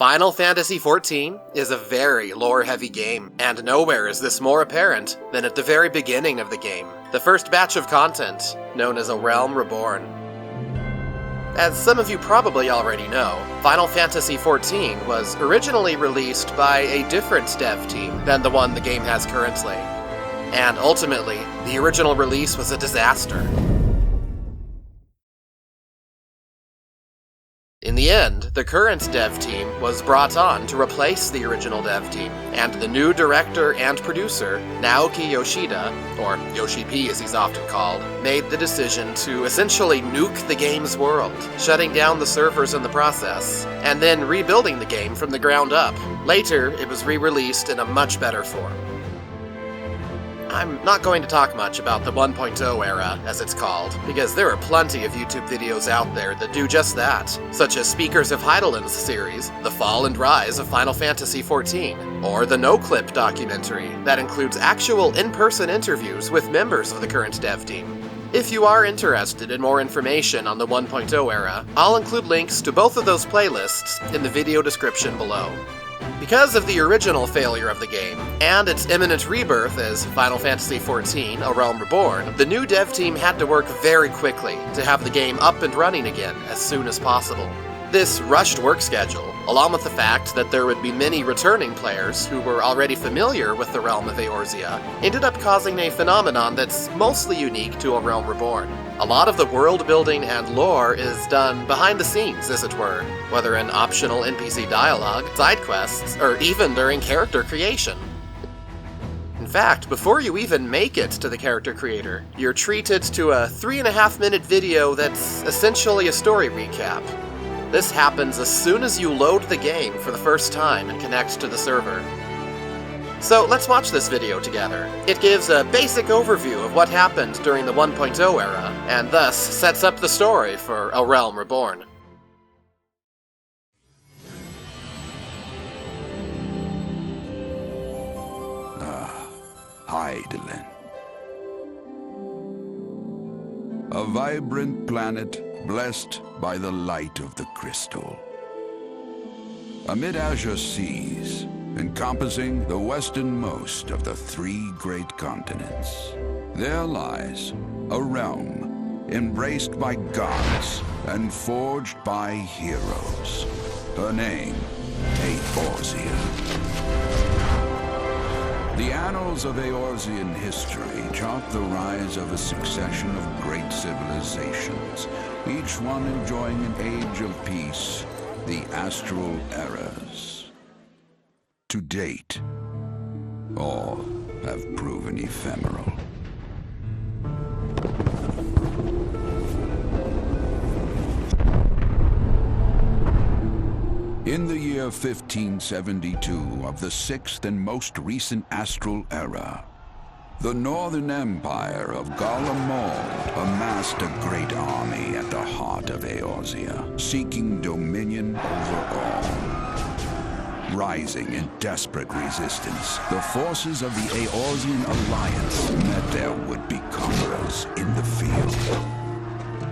Final Fantasy XIV is a very lore-heavy game, and nowhere is this more apparent than at the very beginning of the game, the first batch of content, known as A Realm Reborn. As some of you probably already know, Final Fantasy XIV was originally released by a different dev team than the one the game has currently, and ultimately, the original release was a disaster. In the end, the current dev team was brought on to replace the original dev team, and the new director and producer, Naoki Yoshida, or Yoshi P as he's often called, made the decision to essentially nuke the game's world, shutting down the servers in the process, and then rebuilding the game from the ground up. Later, it was re-released in a much better form. I'm not going to talk much about the 1.0 era, as it's called, because there are plenty of YouTube videos out there that do just that, such as Speakers of Heideland's series, The Fall and Rise of Final Fantasy XIV, or the NoClip Documentary, that includes actual in-person interviews with members of the current dev team. If you are interested in more information on the 1.0 era, I'll include links to both of those playlists in the video description below. Because of the original failure of the game, and its imminent rebirth as Final Fantasy XIV, A Realm Reborn, the new dev team had to work very quickly to have the game up and running again as soon as possible. This rushed work schedule, along with the fact that there would be many returning players who were already familiar with the realm of Eorzea, ended up causing a phenomenon that's mostly unique to A Realm Reborn. A lot of the world building and lore is done behind the scenes, as it were, whether in optional NPC dialogue, side quests, or even during character creation. In fact, before you even make it to the character creator, you're treated to a 3.5-minute video that's essentially a story recap. This happens as soon as you load the game for the first time and connect to the server. So let's watch this video together. It gives a basic overview of what happened during the 1.0 era, and thus sets up the story for A Realm Reborn. Heideland. A vibrant planet blessed by the light of the crystal. Amid azure seas, encompassing the westernmost of the 3 great continents, there lies a realm embraced by gods and forged by heroes. Her name, Eorzea. The annals of Eorzean history chart the rise of a succession of great civilizations, each one enjoying an age of peace, the astral eras. To date, all have proven ephemeral. In the year 1572 of the 6th and most recent astral era, the Northern Empire of Garlemald amassed a great army at the heart of Eorzea, seeking dominion over all. Rising in desperate resistance, the forces of the Eorzean alliance met their would-be conquerors in the field.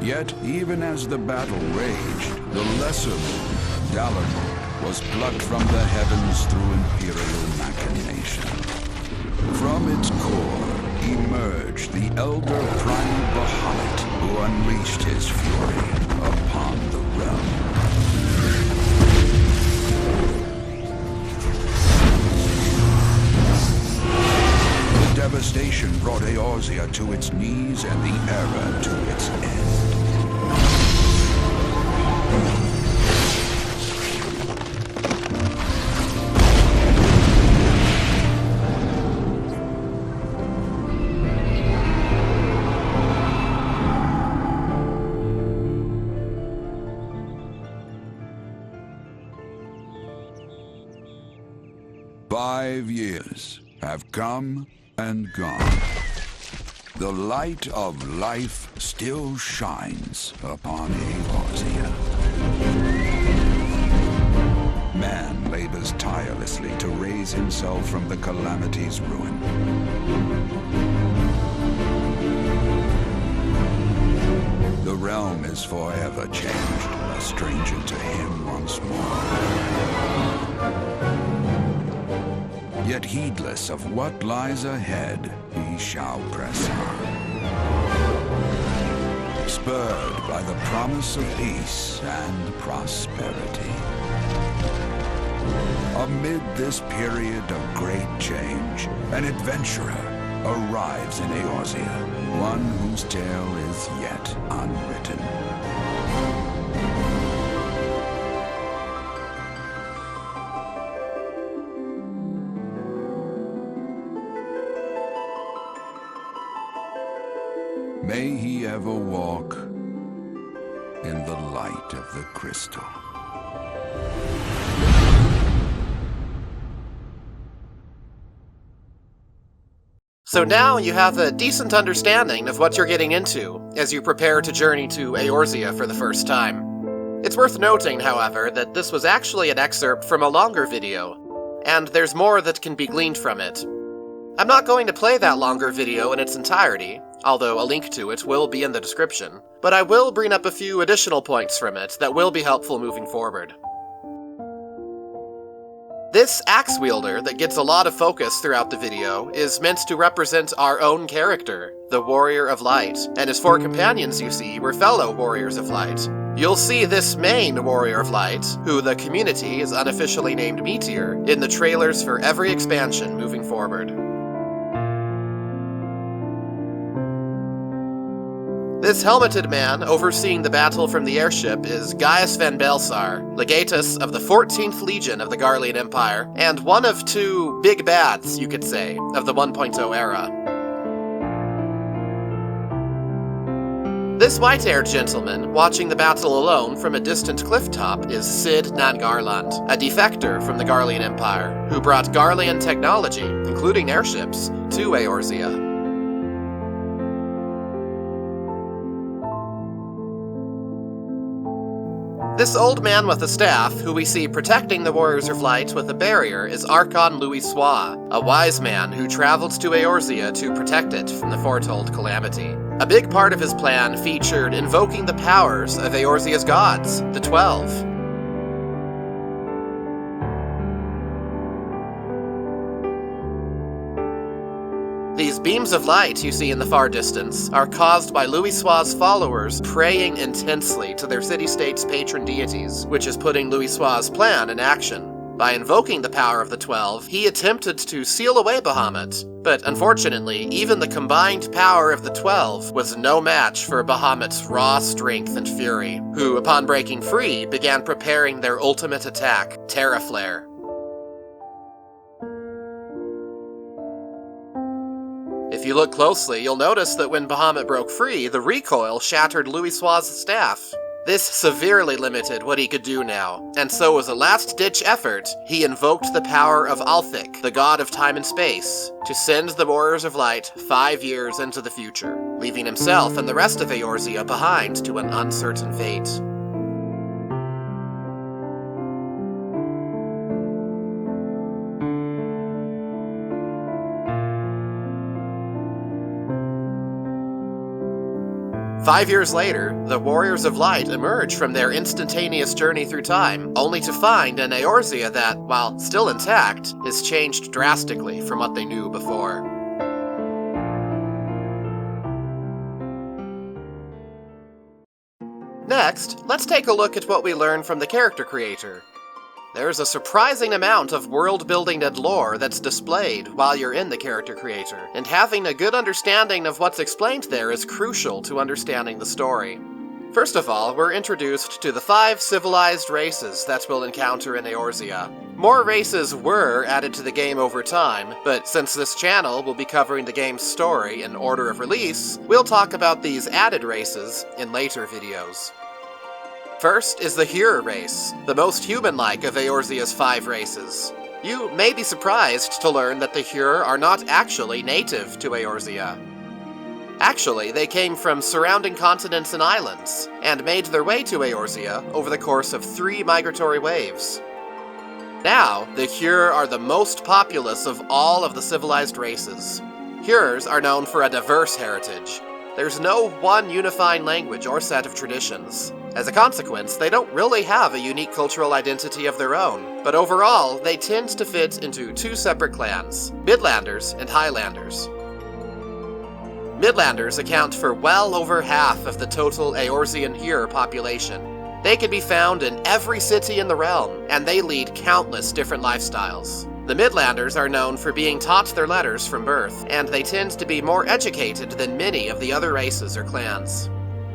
Yet, even as the battle raged, the lesser moon, Dalamud, was plucked from the heavens through imperial machination. From its core emerged the elder primal Bahamut, who unleashed his fury upon the realm. The devastation brought Eorzea to its knees and the era to its end. 5 years have come and gone. The light of life still shines upon Eorzea. Man labors tirelessly to raise himself from the calamity's ruin. The realm is forever changed, a stranger to him once more. Yet heedless of what lies ahead, he shall press on. Spurred by the promise of peace and prosperity. Amid this period of great change, an adventurer arrives in Eorzea, one whose tale is yet unwritten. May he ever walk in the light of the crystal. So now you have a decent understanding of what you're getting into as you prepare to journey to Eorzea for the first time. It's worth noting, however, that this was actually an excerpt from a longer video, and there's more that can be gleaned from it. I'm not going to play that longer video in its entirety, although a link to it will be in the description, but I will bring up a few additional points from it that will be helpful moving forward. This axe wielder that gets a lot of focus throughout the video is meant to represent our own character, the Warrior of Light, and his 4 companions you see were fellow Warriors of Light. You'll see this main Warrior of Light, who the community is unofficially named Meteor, in the trailers for every expansion moving forward. This helmeted man overseeing the battle from the airship is Gaius van Belsar, legatus of the 14th Legion of the Garlean Empire, and one of 2 big bads, you could say, of the 1.0 era. This white-haired gentleman, watching the battle alone from a distant cliff top, is Cid Nangarland, a defector from the Garlean Empire, who brought Garlean technology, including airships, to Eorzea. This old man with a staff, who we see protecting the Warriors of Light with a barrier, is Archon Louis Sois, a wise man who travels to Eorzea to protect it from the foretold calamity. A big part of his plan featured invoking the powers of Eorzea's gods, the 12. These beams of light you see in the far distance are caused by Louis Sois' followers praying intensely to their city-state's patron deities, which is putting Louis Sois' plan in action. By invoking the power of the 12, he attempted to seal away Bahamut, but unfortunately, even the combined power of the 12 was no match for Bahamut's raw strength and fury, who, upon breaking free, began preparing their ultimate attack, Terraflare. If you look closely, you'll notice that when Bahamut broke free, the recoil shattered Louis Sois' staff. This severely limited what he could do now, and so as a last-ditch effort, he invoked the power of Althik, the god of time and space, to send the Warriors of Light 5 years into the future, leaving himself and the rest of Eorzea behind to an uncertain fate. Five years later, the Warriors of Light emerge from their instantaneous journey through time, only to find an Eorzea that, while still intact, is changed drastically from what they knew before. Next, let's take a look at what we learn from the character creator. There's a surprising amount of world-building and lore that's displayed while you're in the character creator, and having a good understanding of what's explained there is crucial to understanding the story. First of all, we're introduced to the 5 civilized races that we'll encounter in Eorzea. More races were added to the game over time, but since this channel will be covering the game's story in order of release, we'll talk about these added races in later videos. First is the Hyur race, the most human-like of Eorzea's 5 races. You may be surprised to learn that the Hyur are not actually native to Eorzea. Actually, they came from surrounding continents and islands, and made their way to Eorzea over the course of 3 migratory waves. Now, the Hyur are the most populous of all of the civilized races. Hyurs are known for a diverse heritage. there's no one unifying language or set of traditions. As a consequence, they don't really have a unique cultural identity of their own, but overall, they tend to fit into two separate clans, Midlanders and Highlanders. Midlanders account for well over half of the total Eorzean Here population. They can be found in every city in the realm, and they lead countless different lifestyles. The Midlanders are known for being taught their letters from birth, and they tend to be more educated than many of the other races or clans.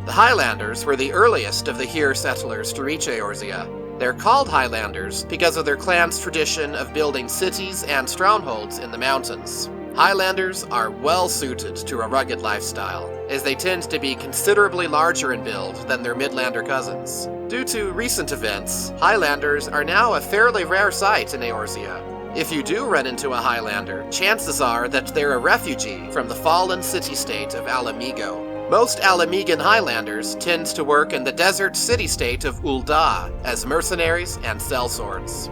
The Highlanders were the earliest of the Here settlers to reach Eorzea. They're called Highlanders because of their clan's tradition of building cities and strongholds in the mountains. Highlanders are well suited to a rugged lifestyle, as they tend to be considerably larger in build than their Midlander cousins. Due to recent events, Highlanders are now a fairly rare sight in Eorzea. If you do run into a Highlander, chances are that they're a refugee from the fallen city-state of Alamigo. Most Alamigan Highlanders tend to work in the desert city-state of Ul'dah as mercenaries and sellswords.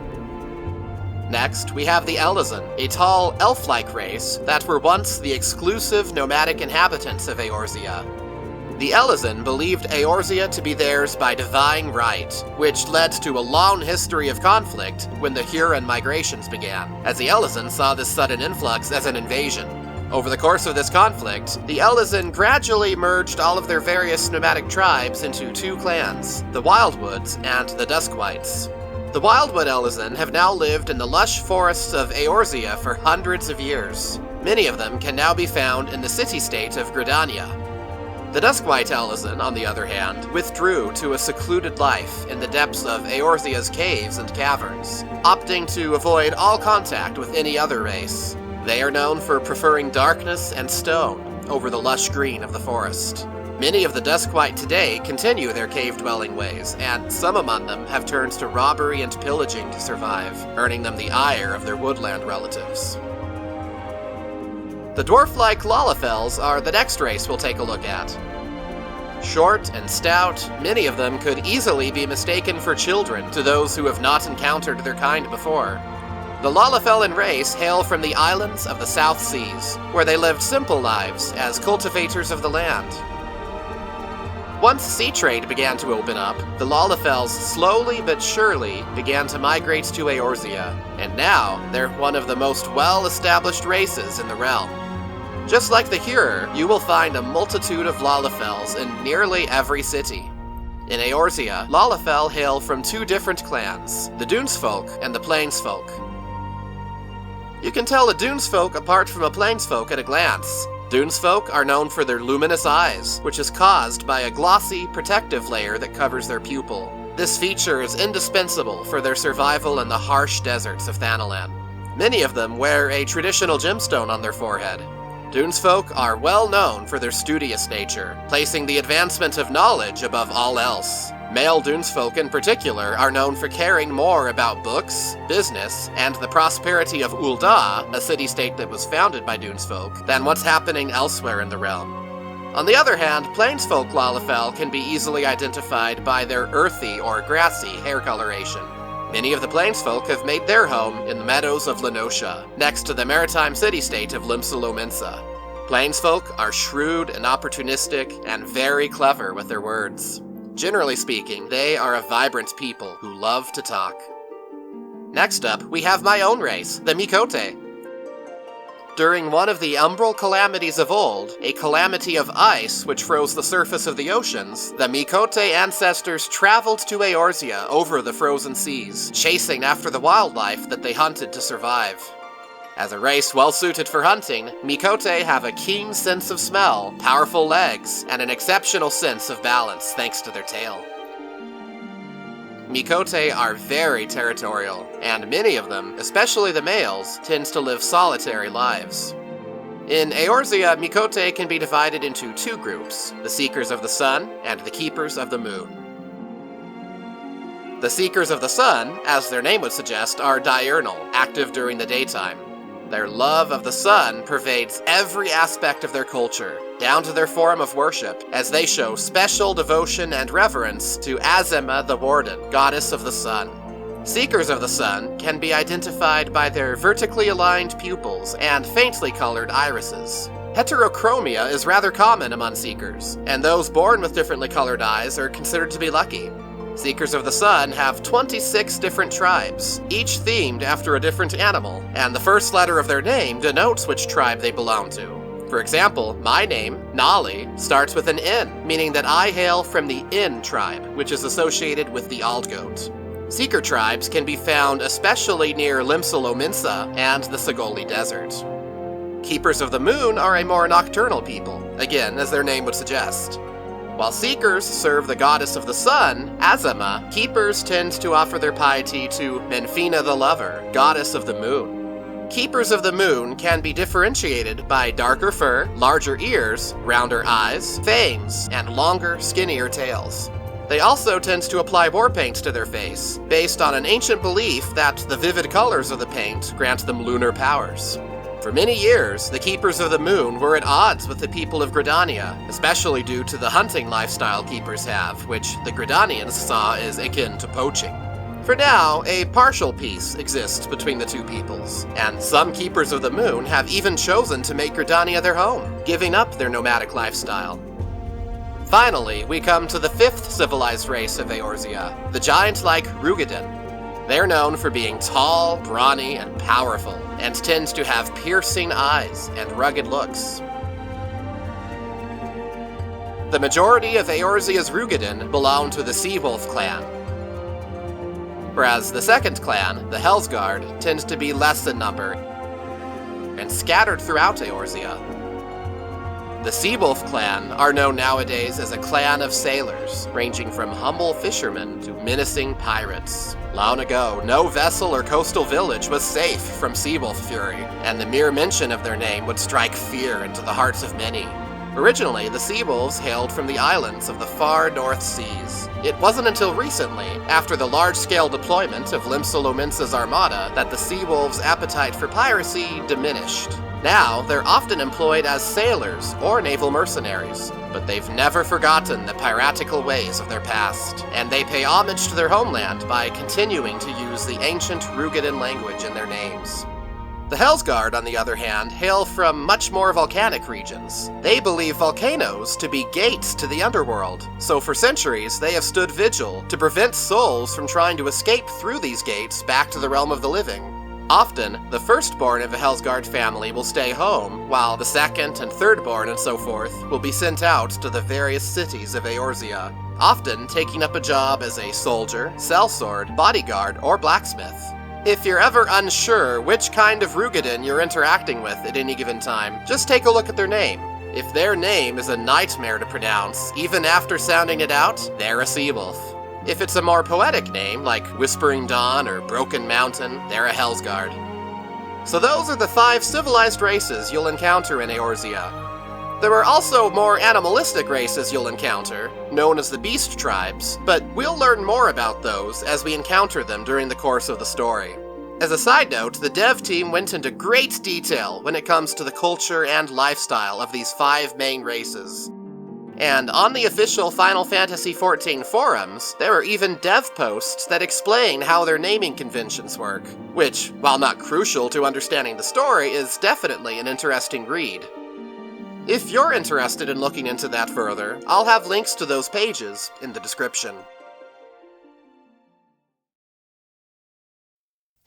Next, we have the Eorzean, a tall, elf-like race that were once the exclusive nomadic inhabitants of Eorzea. The Eorzean believed Eorzea to be theirs by divine right, which led to a long history of conflict when the Huron migrations began, as the Eorzean saw this sudden influx as an invasion. Over the course of this conflict, the Eorzean gradually merged all of their various nomadic tribes into two clans, the Wildwoods and the Duskwites. The Wildwood Eorzean have now lived in the lush forests of Eorzea for hundreds of years. Many of them can now be found in the city-state of Gridania. The Duskwite Eorzean, on the other hand, withdrew to a secluded life in the depths of Eorzea's caves and caverns, opting to avoid all contact with any other race. They are known for preferring darkness and stone over the lush green of the forest. Many of the Duskwite today continue their cave-dwelling ways, and some among them have turned to robbery and pillaging to survive, earning them the ire of their woodland relatives. The dwarf-like Lalafels are the next race we'll take a look at. Short and stout, many of them could easily be mistaken for children to those who have not encountered their kind before. The Lalafelan race hail from the islands of the South Seas, where they lived simple lives as cultivators of the land. Once sea trade began to open up, the Lalafels slowly but surely began to migrate to Eorzea, and now they're one of the most well-established races in the realm. Just like the Hurer, you will find a multitude of Lalafels in nearly every city. In Eorzea, Lalafel hail from two different clans, the Dunesfolk and the Plainsfolk. You can tell a Dunesfolk apart from a Plainsfolk at a glance. Dunesfolk are known for their luminous eyes, which is caused by a glossy, protective layer that covers their pupil. This feature is indispensable for their survival in the harsh deserts of Thanalan. Many of them wear a traditional gemstone on their forehead. Dunesfolk are well known for their studious nature, placing the advancement of knowledge above all else. Male Dunesfolk in particular are known for caring more about books, business, and the prosperity of Ul'dah, a city-state that was founded by Dunesfolk, than what's happening elsewhere in the realm. On the other hand, Plainsfolk Lalafel can be easily identified by their earthy or grassy hair coloration. Many of the Plainsfolk have made their home in the meadows of Lenosha, next to the maritime city-state of Limsalominsa. Plainsfolk are shrewd and opportunistic, and very clever with their words. Generally speaking, they are a vibrant people who love to talk. Next up, we have my own race, the Miqo'te. During one of the umbral calamities of old, a calamity of ice which froze the surface of the oceans, the Miqo'te ancestors traveled to Eorzea over the frozen seas, chasing after the wildlife that they hunted to survive. As a race well-suited for hunting, Miqo'te have a keen sense of smell, powerful legs, and an exceptional sense of balance thanks to their tail. Miqo'te are very territorial, and many of them, especially the males, tend to live solitary lives. In Eorzea, Miqo'te can be divided into two groups, the Seekers of the Sun and the Keepers of the Moon. The Seekers of the Sun, as their name would suggest, are diurnal, active during the daytime. Their love of the sun pervades every aspect of their culture, down to their form of worship, as they show special devotion and reverence to Azema the Warden, goddess of the sun. Seekers of the sun can be identified by their vertically aligned pupils and faintly colored irises. Heterochromia is rather common among Seekers, and those born with differently colored eyes are considered to be lucky. Seekers of the Sun have 26 different tribes, each themed after a different animal, and the first letter of their name denotes which tribe they belong to. For example, my name, Nolly, starts with an N, meaning that I hail from the N tribe, which is associated with the Aldgoat. Seeker tribes can be found especially near Limsa-Lominsa and the Sagoli Desert. Keepers of the Moon are a more nocturnal people, again, as their name would suggest. While Seekers serve the goddess of the sun, Azama, Keepers tend to offer their piety to Menfina the Lover, goddess of the moon. Keepers of the Moon can be differentiated by darker fur, larger ears, rounder eyes, fangs, and longer, skinnier tails. They also tend to apply war paint to their face, based on an ancient belief that the vivid colors of the paint grant them lunar powers. For many years, the Keepers of the Moon were at odds with the people of Gridania, especially due to the hunting lifestyle Keepers have, which the Gridanians saw as akin to poaching. For now, a partial peace exists between the two peoples, and some Keepers of the Moon have even chosen to make Gridania their home, giving up their nomadic lifestyle. Finally, we come to the fifth civilized race of Eorzea, the giant-like Rugadin. They're known for being tall, brawny, and powerful, and tend to have piercing eyes and rugged looks. The majority of Eorzea's Rugadin belong to the Seawolf clan, whereas the second clan, the Hellsguard, tends to be less in number and scattered throughout Eorzea. The Seawolf clan are known nowadays as a clan of sailors, ranging from humble fishermen to menacing pirates. Long ago, no vessel or coastal village was safe from Seawolf fury, and the mere mention of their name would strike fear into the hearts of many. Originally, the Seawolves hailed from the islands of the far North Seas. It wasn't until recently, after the large-scale deployment of Limsa-Lominsa's armada, that the Seawolves' appetite for piracy diminished. Now, they're often employed as sailors or naval mercenaries, but they've never forgotten the piratical ways of their past, and they pay homage to their homeland by continuing to use the ancient Rugadin language in their names. The Hellsguard, on the other hand, hail from much more volcanic regions. They believe volcanoes to be gates to the underworld, so for centuries they have stood vigil to prevent souls from trying to escape through these gates back to the realm of the living. Often, the firstborn of a Hellsguard family will stay home, while the second and thirdborn and so forth will be sent out to the various cities of Eorzea, often taking up a job as a soldier, sellsword, bodyguard, or blacksmith. If you're ever unsure which kind of Rugadin you're interacting with at any given time, just take a look at their name. If their name is a nightmare to pronounce, even after sounding it out, they're a Seawolf. If it's a more poetic name, like Whispering Dawn or Broken Mountain, they're a Hellsguard. So those are the 5 civilized races you'll encounter in Eorzea. There are also more animalistic races you'll encounter, known as the Beast Tribes, but we'll learn more about those as we encounter them during the course of the story. As a side note, the dev team went into great detail when it comes to the culture and lifestyle of these 5 main races. And on the official Final Fantasy XIV forums, there are even dev posts that explain how their naming conventions work, which, while not crucial to understanding the story, is definitely an interesting read. If you're interested in looking into that further, I'll have links to those pages in the description.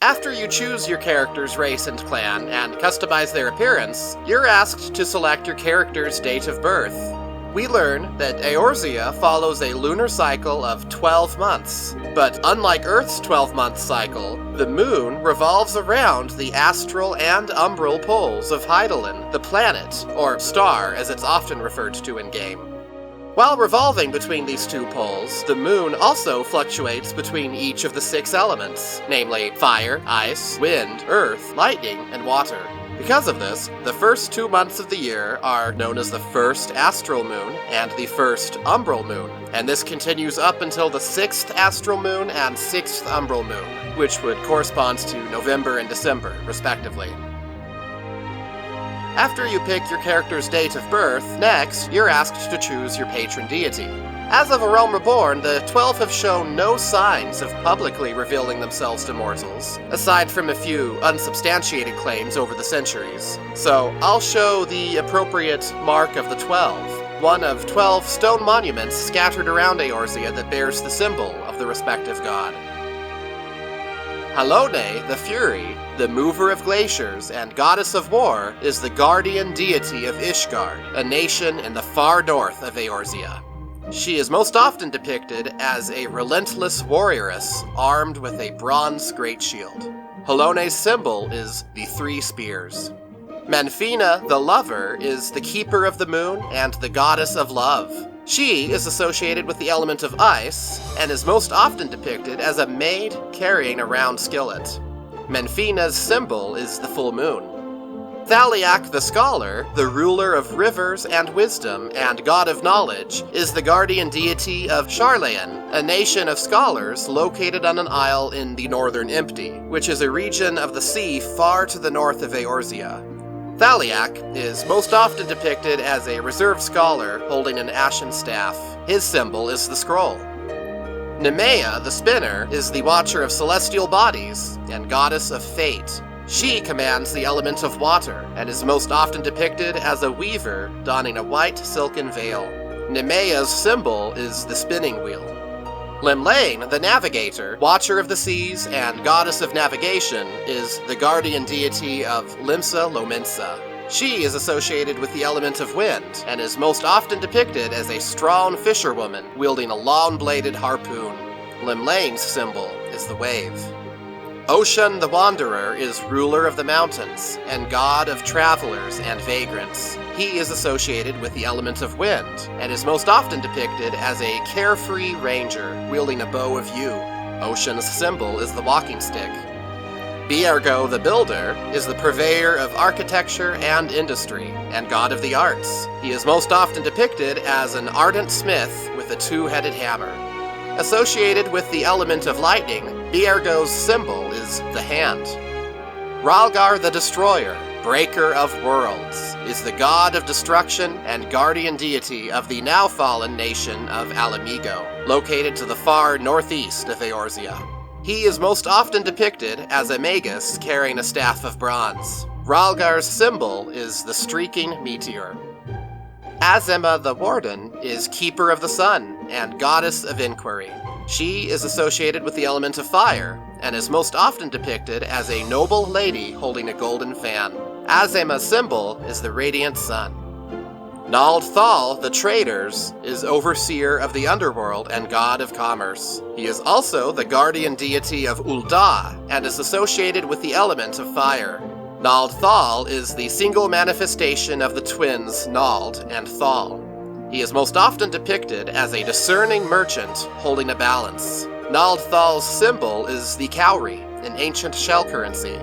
After you choose your character's race and clan and customize their appearance, you're asked to select your character's date of birth. We learn that Eorzea follows a lunar cycle of 12 months, but unlike Earth's 12-month cycle, the moon revolves around the astral and umbral poles of Hydaelyn, the planet, or star as it's often referred to in-game. While revolving between these 2 poles, the moon also fluctuates between each of the 6 elements, namely fire, ice, wind, earth, lightning, and water. Because of this, the first 2 months of the year are known as the first astral moon and the first umbral moon, and this continues up until the 6th astral moon and 6th umbral moon, which would correspond to November and December, respectively. After you pick your character's date of birth, next, you're asked to choose your patron deity. As of A Realm Reborn, the 12 have shown no signs of publicly revealing themselves to mortals, aside from a few unsubstantiated claims over the centuries. So I'll show the appropriate mark of the 12, one of 12 stone monuments scattered around Eorzea that bears the symbol of the respective god. Halone, the Fury, the mover of glaciers and goddess of war, is the guardian deity of Ishgard, a nation in the far north of Eorzea. She is most often depicted as a relentless warrioress armed with a bronze great shield. Halone's symbol is the 3 spears. Manfina, the lover, is the keeper of the moon and the goddess of love. She is associated with the element of ice and is most often depicted as a maid carrying a round skillet. Manfina's symbol is the full moon. Thaliak the Scholar, the ruler of rivers and wisdom and god of knowledge, is the guardian deity of Sharlayan, a nation of scholars located on an isle in the northern Empty, which is a region of the sea far to the north of Eorzea. Thaliak is most often depicted as a reserved scholar holding an ashen staff. His symbol is the scroll. Nemea, the Spinner, is the watcher of celestial bodies and goddess of fate. She commands the element of water, and is most often depicted as a weaver donning a white silken veil. Nemea's symbol is the spinning wheel. Limlane, the Navigator, watcher of the seas and goddess of navigation, is the guardian deity of Limsa Lominsa. She is associated with the element of wind, and is most often depicted as a strong fisherwoman wielding a long-bladed harpoon. Limlane's symbol is the wave. Ocean the Wanderer is ruler of the mountains, and god of travelers and vagrants. He is associated with the element of wind, and is most often depicted as a carefree ranger wielding a bow of yew. Ocean's symbol is the walking stick. Biergo the Builder is the purveyor of architecture and industry, and god of the arts. He is most often depicted as an ardent smith with a 2-headed hammer. Associated with the element of lightning, Biergo's symbol is the hand. Ralgar the Destroyer, breaker of worlds, is the god of destruction and guardian deity of the now fallen nation of Alamigo, located to the far northeast of Eorzea. He is most often depicted as a magus carrying a staff of bronze. Ralgar's symbol is the streaking meteor. Azema the Warden is keeper of the sun and goddess of inquiry. She is associated with the element of fire, and is most often depicted as a noble lady holding a golden fan. Azema's symbol is the radiant sun. Nald Thal, the Traders, is overseer of the underworld and god of commerce. He is also the guardian deity of Ul'dah, and is associated with the element of fire. Nald Thal is the single manifestation of the twins Nald and Thal. He is most often depicted as a discerning merchant holding a balance. Nald Thal's symbol is the cowrie, an ancient shell currency.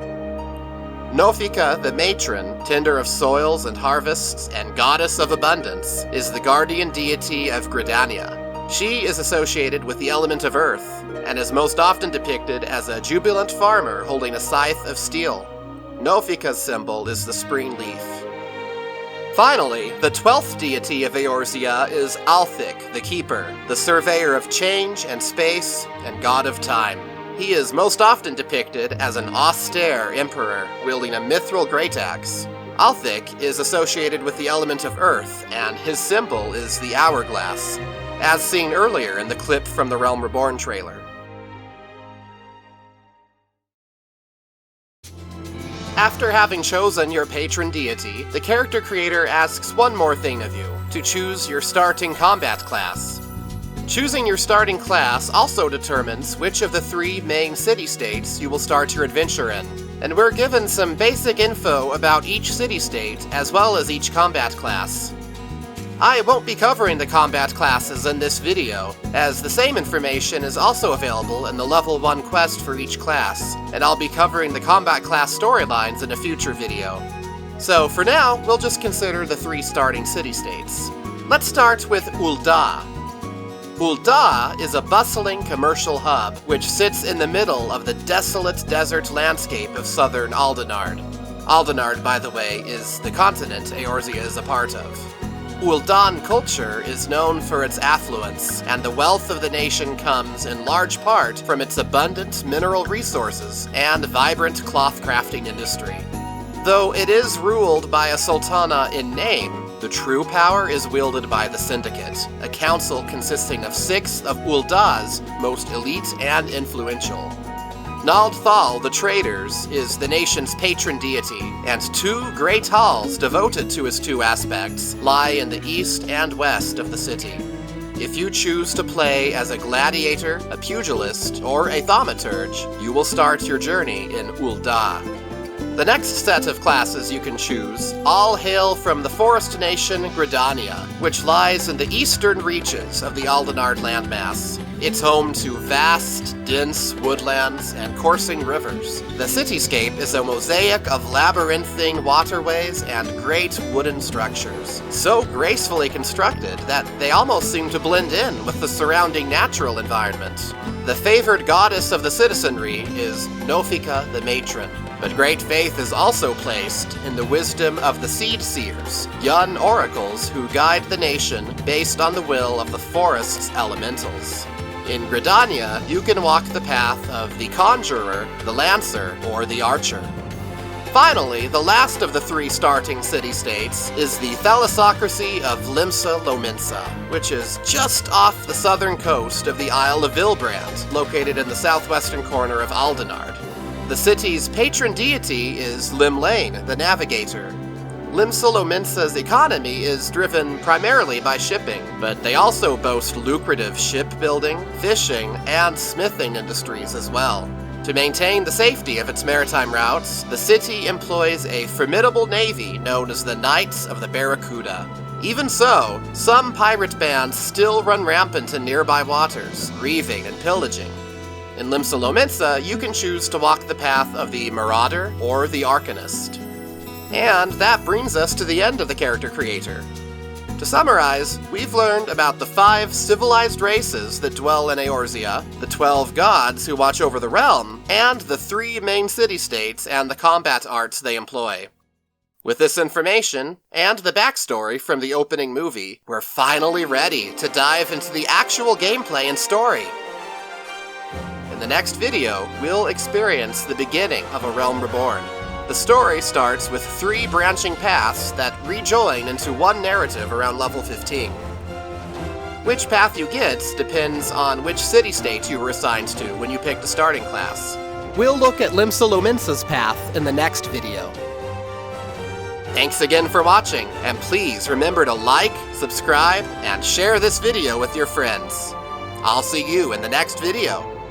Nofika, the matron, tender of soils and harvests and goddess of abundance, is the guardian deity of Gridania. She is associated with the element of earth, and is most often depicted as a jubilant farmer holding a scythe of steel. Nofika's symbol is the spring leaf. Finally, the 12th deity of Eorzea is Althik, the Keeper, the surveyor of change and space and god of time. He is most often depicted as an austere emperor wielding a mithril great axe. Althik is associated with the element of earth, and his symbol is the hourglass, as seen earlier in the clip from the Realm Reborn trailer. After having chosen your patron deity, the character creator asks one more thing of you, to choose your starting combat class. Choosing your starting class also determines which of the 3 main city-states you will start your adventure in, and we're given some basic info about each city-state as well as each combat class. I won't be covering the combat classes in this video, as the same information is also available in the level 1 quest for each class, and I'll be covering the combat class storylines in a future video. So for now, we'll just consider the 3 starting city-states. Let's start with Ul'dah. Ul'dah is a bustling commercial hub which sits in the middle of the desolate desert landscape of southern Aldenard. Aldenard, by the way, is the continent Eorzea is a part of. Ul'dan culture is known for its affluence, and the wealth of the nation comes in large part from its abundant mineral resources and vibrant cloth crafting industry. Though it is ruled by a sultana in name, the true power is wielded by the Syndicate, a council consisting of 6 of Ul'da's most elite and influential. Nald Thal, the Traders, is the nation's patron deity, and 2 great halls devoted to his 2 aspects lie in the east and west of the city. If you choose to play as a gladiator, a pugilist, or a thaumaturge, you will start your journey in Ul'da. The next set of classes you can choose all hail from the forest nation Gridania, which lies in the eastern reaches of the Aldenard landmass. It's home to vast, dense woodlands and coursing rivers. The cityscape is a mosaic of labyrinthine waterways and great wooden structures, so gracefully constructed that they almost seem to blend in with the surrounding natural environment. The favored goddess of the citizenry is Nofika the Matron, but great faith is also placed in the wisdom of the Seed Seers, young oracles who guide the nation based on the will of the forest's elementals. In Gridania, you can walk the path of the Conjurer, the Lancer, or the Archer. Finally, the last of the 3 starting city-states is the thalassocracy of Limsa Lominsa, which is just off the southern coast of the Isle of Vilbrand, located in the southwestern corner of Aldenard. The city's patron deity is Limlane, the Navigator. Limsa Lominsa's economy is driven primarily by shipping, but they also boast lucrative shipbuilding, fishing, and smithing industries as well. To maintain the safety of its maritime routes, the city employs a formidable navy known as the Knights of the Barracuda. Even so, some pirate bands still run rampant in nearby waters, grieving and pillaging. In Limsa Lominsa, you can choose to walk the path of the Marauder or the Arcanist. And that brings us to the end of the character creator. To summarize, we've learned about the 5 civilized races that dwell in Eorzea, the 12 gods who watch over the realm, and the 3 main city-states and the combat arts they employ. With this information, and the backstory from the opening movie, we're finally ready to dive into the actual gameplay and story. In the next video, we'll experience the beginning of A Realm Reborn. The story starts with 3 branching paths that rejoin into one narrative around level 15. Which path you get depends on which city-state you were assigned to when you picked a starting class. We'll look at Limsa Lominsa's path in the next video. Thanks again for watching, and please remember to like, subscribe, and share this video with your friends. I'll see you in the next video.